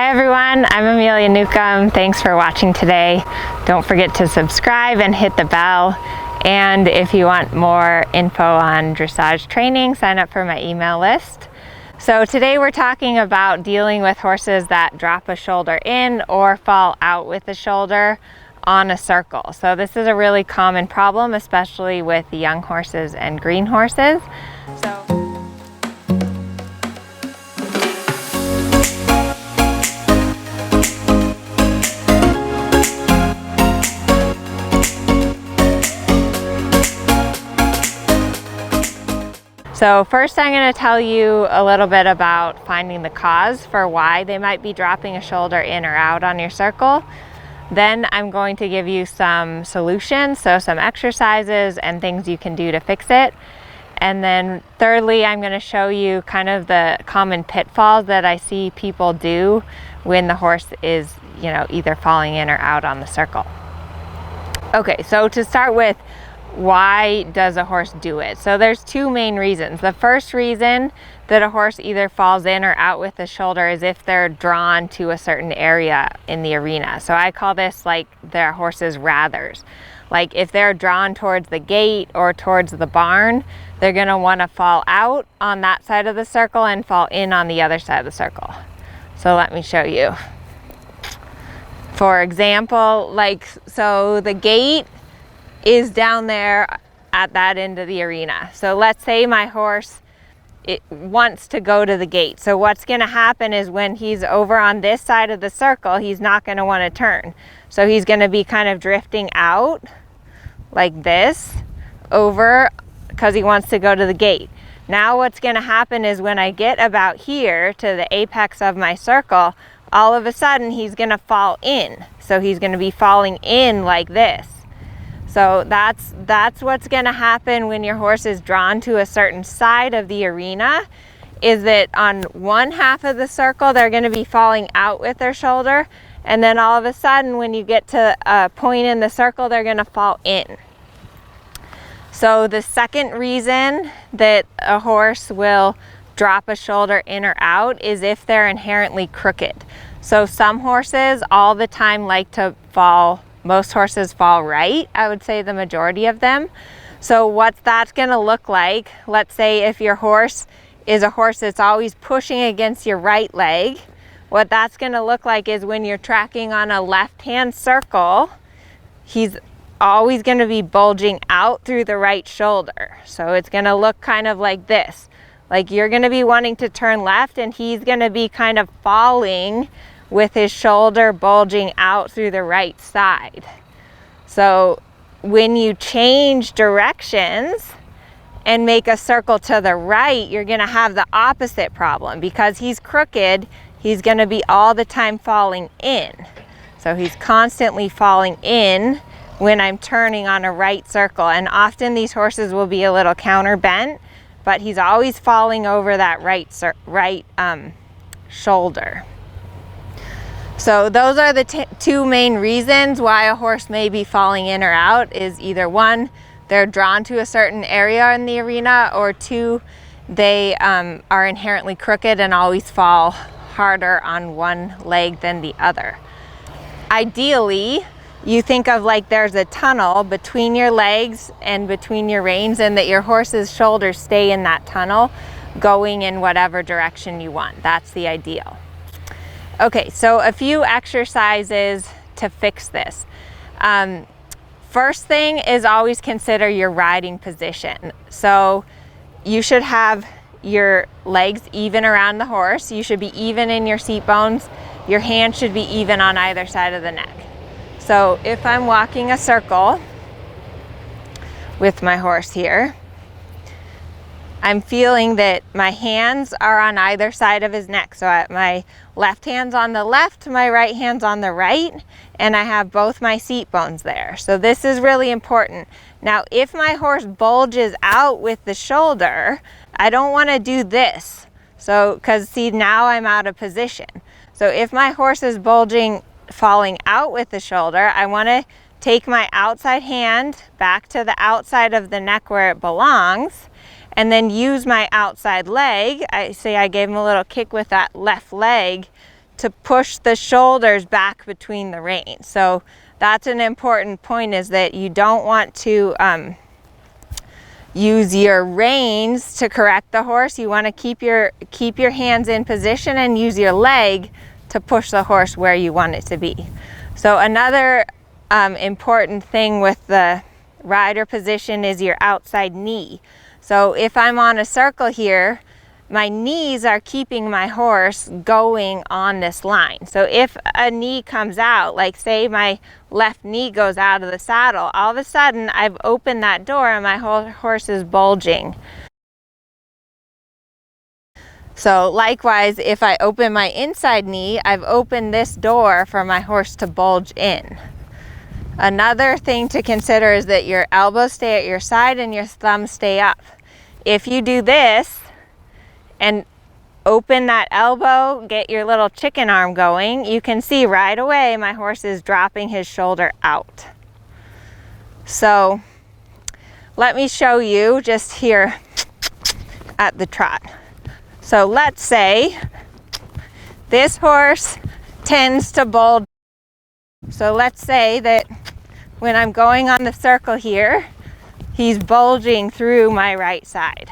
Hi everyone, I'm Amelia Newcomb. Thanks for watching today. Don't forget to subscribe and hit the bell. And if you want more info on dressage training, sign up for my email list. So today we're talking about dealing with horses that drop a shoulder in or fall out with the shoulder on a circle. So this is a really common problem, especially with young horses and green horses. So first I'm going to tell you a little bit about finding the cause for why they might be dropping a shoulder in or out on your circle. Then I'm going to give you some solutions, so some exercises and things you can do to fix it. And then thirdly, I'm going to show you kind of the common pitfalls that I see people do when the horse is, either falling in or out on the circle. Okay, so to start with, why does a horse do it? So there's two main reasons. The first reason that a horse either falls in or out with the shoulder is if they're drawn to a certain area in the arena. So I call this like their horse's rathers. Like if they're drawn towards the gate or towards the barn, they're going to want to fall out on that side of the circle and fall in on the other side of the circle. So let me show you. For example, so the gate is down there at that end of the arena. So let's say my horse wants to go to the gate. So what's going to happen is when he's over on this side of the circle, he's not going to want to turn. So he's going to be kind of drifting out like this over because he wants to go to the gate. Now what's going to happen is when I get about here to the apex of my circle, all of a sudden he's going to fall in. So he's going to be falling in like this. So that's what's going to happen when your horse is drawn to a certain side of the arena, is that on one half of the circle they're going to be falling out with their shoulder, and then all of a sudden when you get to a point in the circle they're going to fall in. So the second reason that a horse will drop a shoulder in or out is if they're inherently crooked. So some horses all the time like to fall. Most horses fall right, I would say the majority of them. So what's that going to look like? Let's say if your horse is a horse that's always pushing against your right leg, what that's going to look like is when you're tracking on a left-hand circle, he's always going to be bulging out through the right shoulder. So it's going to look kind of like this. Like you're going to be wanting to turn left and he's going to be kind of falling with his shoulder bulging out through the right side. So when you change directions and make a circle to the right, you're going to have the opposite problem. Because he's crooked, he's going to be all the time falling in. So he's constantly falling in when I'm turning on a right circle. And often these horses will be a little counter bent, but he's always falling over that right shoulder. So those are the two main reasons why a horse may be falling in or out, is either one, they're drawn to a certain area in the arena, or two, they are inherently crooked and always fall harder on one leg than the other. Ideally, you think of like there's a tunnel between your legs and between your reins, and that your horse's shoulders stay in that tunnel going in whatever direction you want. That's the ideal. Okay, so a few exercises to fix this. First thing is always consider your riding position. So you should have your legs even around the horse. You should be even in your seat bones. Your hands should be even on either side of the neck. So if I'm walking a circle with my horse here, I'm feeling that my hands are on either side of his neck. So my left hand's on the left, my right hand's on the right, and I have both my seat bones there. So this is really important. Now, if my horse bulges out with the shoulder, I don't want to do this. So, because see, now I'm out of position. So if my horse is falling out with the shoulder, I want to take my outside hand back to the outside of the neck where it belongs, and then use my outside leg. I gave him a little kick with that left leg to push the shoulders back between the reins. So that's an important point, is that you don't want to use your reins to correct the horse. You want to keep your hands in position and use your leg to push the horse where you want it to be. So another important thing with the rider position is your outside knee. So if I'm on a circle here, my knees are keeping my horse going on this line. So if a knee comes out, like say my left knee goes out of the saddle, all of a sudden I've opened that door and my whole horse is bulging. So likewise, if I open my inside knee, I've opened this door for my horse to bulge in. Another thing to consider is that your elbows stay at your side and your thumbs stay up. If you do this and open that elbow, get your little chicken arm going, you can see right away my horse is dropping his shoulder out. So let me show you just here at the trot. So let's say this horse tends to bulge. So let's say that when I'm going on the circle here, he's bulging through my right side.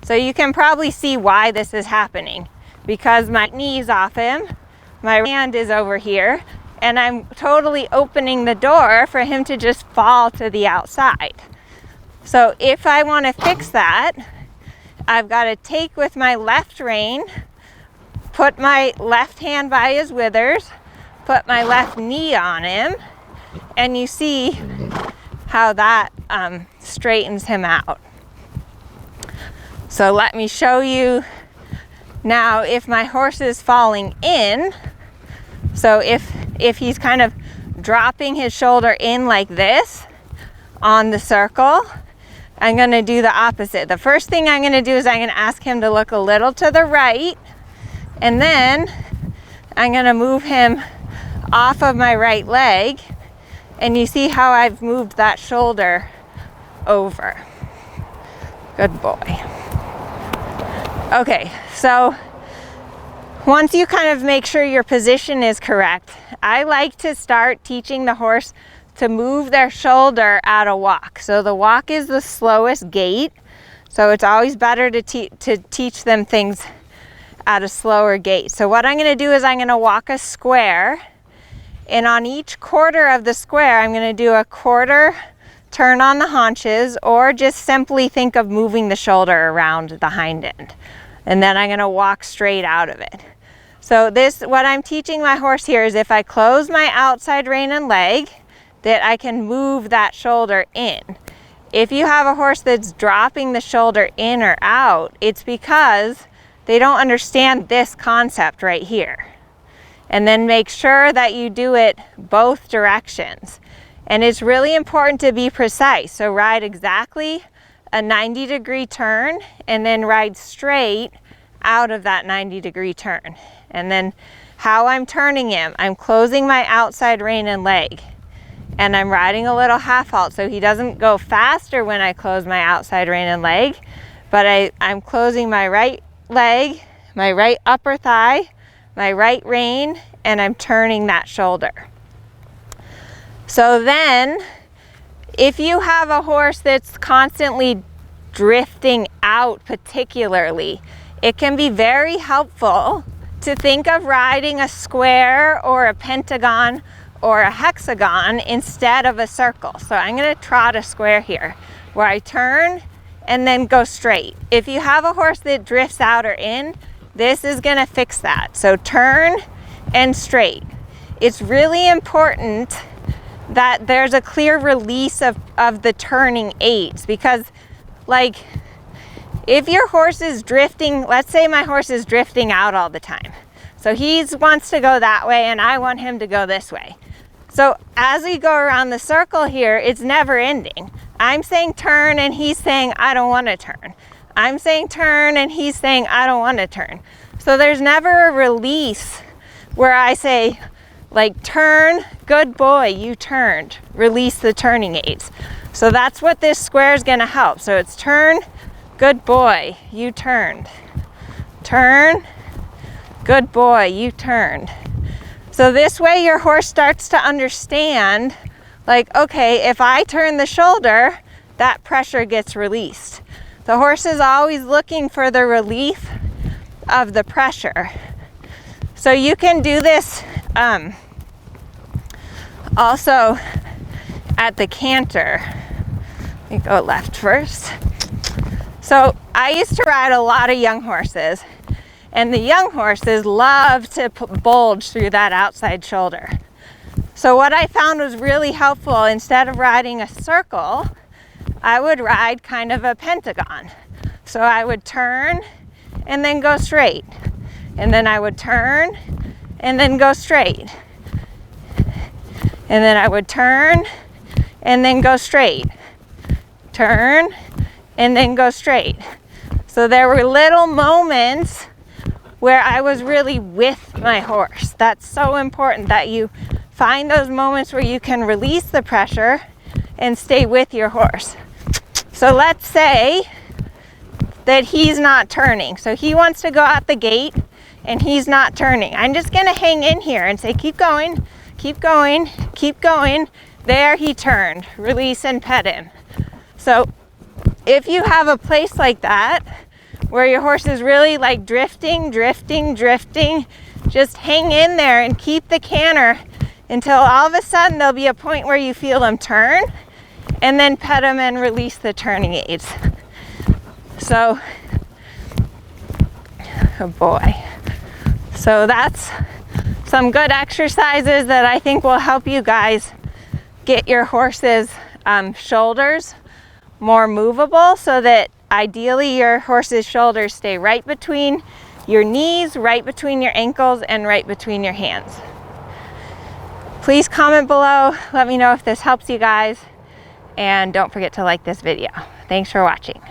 So you can probably see why this is happening, because my knee's off him, my hand is over here, and I'm totally opening the door for him to just fall to the outside. So if I want to fix that, I've got to take with my left rein, put my left hand by his withers, put my left knee on him, and you see how that straightens him out. So let me show you now if my horse is falling in. So if he's kind of dropping his shoulder in like this on the circle, I'm going to do the opposite. The first thing I'm going to do is I'm going to ask him to look a little to the right, and then I'm going to move him off of my right leg, and you see how I've moved that shoulder over. Good boy. Okay, so once you kind of make sure your position is correct, I like to start teaching the horse to move their shoulder at a walk. So the walk is the slowest gait, so it's always better to teach them things at a slower gait. So what I'm going to do is I'm going to walk a square, and on each quarter of the square I'm going to do a quarter turn on the haunches, or just simply think of moving the shoulder around the hind end. And then I'm going to walk straight out of it. So what I'm teaching my horse here is if I close my outside rein and leg, that I can move that shoulder in. If you have a horse that's dropping the shoulder in or out, it's because they don't understand this concept right here. And then make sure that you do it both directions. And it's really important to be precise. So ride exactly a 90-degree turn, and then ride straight out of that 90-degree turn. And then how I'm turning him, I'm closing my outside rein and leg, and I'm riding a little half halt, so he doesn't go faster when I close my outside rein and leg, but I'm closing my right leg, my right upper thigh, my right rein, and I'm turning that shoulder. So then, if you have a horse that's constantly drifting out particularly, it can be very helpful to think of riding a square or a pentagon or a hexagon instead of a circle. So I'm going to trot a square here where I turn and then go straight. If you have a horse that drifts out or in, this is going to fix that. So turn and straight. It's really important that there's a clear release of the turning aids, because like if your horse is drifting, let's say my horse is drifting out all the time. So he wants to go that way and I want him to go this way. So as we go around the circle here, it's never ending. I'm saying turn and he's saying I don't want to turn. I'm saying turn and he's saying I don't want to turn. So there's never a release where I say like turn, good boy, you turned, release the turning aids. So that's what this square is going to help. So it's turn, good boy, you turned. Turn, good boy, you turned. So this way your horse starts to understand, like, okay, if I turn the shoulder, that pressure gets released. The horse is always looking for the relief of the pressure. So you can do this also at the canter. Let me go left first. So I used to ride a lot of young horses, and the young horses love to bulge through that outside shoulder. So what I found was really helpful, instead of riding a circle, I would ride kind of a pentagon. So I would turn and then go straight. And then I would turn and then go straight. And then I would turn and then go straight. Turn and then go straight. So there were little moments where I was really with my horse. That's so important, that you find those moments where you can release the pressure and stay with your horse. So let's say that he's not turning. So he wants to go out the gate and he's not turning. I'm just gonna hang in here and say, keep going, keep going, keep going. There, he turned. Release and pet him. So if you have a place like that where your horse is really like drifting, just hang in there and keep the canter until all of a sudden there'll be a point where you feel him turn, and then pet him and release the turning aids. So, oh boy. So that's some good exercises that I think will help you guys get your horse's shoulders more movable, so that ideally your horse's shoulders stay right between your knees, right between your ankles, and right between your hands. Please comment below, let me know if this helps you guys, and don't forget to like this video. Thanks for watching.